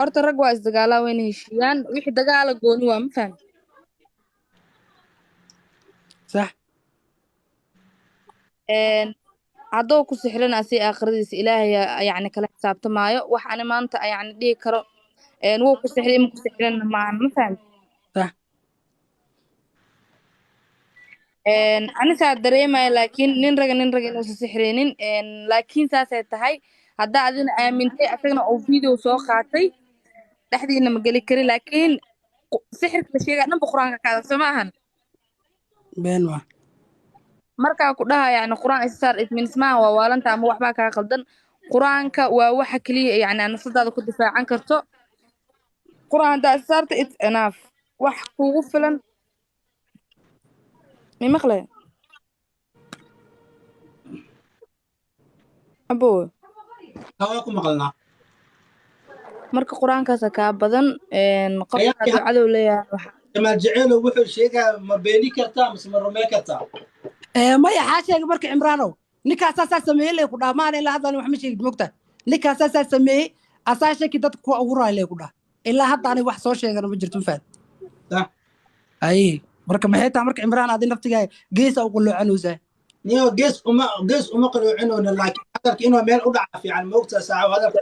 horta rag waa isdagaalaa wayna heshiiyaan wixii dagaala gooni waa ma fahmi صح hadduu ku sixrin asi aakhiradiisa ilaahay yacni kala xisaabtamaayo wax ani maanta yacni dhihi karo wuu ku sixray ima ku sixrinna maahan ma fahmi صح anisaa dareemaya laakiin nin raga inuusan sixreenin laakiin saasay tahay haddaa adina aamintay asagana uu video soo qaatay dhexdiina ma geli kari laakiin sixirka la sheegaa dhanba qur-aanka kaada soo ma ahan بين ما markaa ku dhaha yani qur-aan isa saar it means maaha waa waalanta ama waxbaa kaa qaldan qur-aanka waa waxa keliya yani aad nafsadaada ku difaacan karto qur-aan haddaa isa saarta it's enough wax kugu filan mi maqlay abowe هواكم مقلنا marka qur-aankaasa kaa badan qofka hadduu cadow leeyahay waxa ما جعله وحول شيء ما بيني كرتا بس ما رمي كرتا maya xaa sheegay marka cimraanow ninkaas saasaa sameeyey lay ku dhaha maana ilaa haddaan wax ma sheegid mogta ninkaas saasaa sameeyey asaa shaki dadka ku abuuraay lay ku dhaha ilaa hadda ani wax soo sheegana ma jirto mafaad صح ay marka maxay tahay marka cimraan adi naftigaa geesa u quloocanaysaa نيو قيس وما قلوا عنه لكن هذا كأنه ميل أودع في عن موقت ساعة وهذا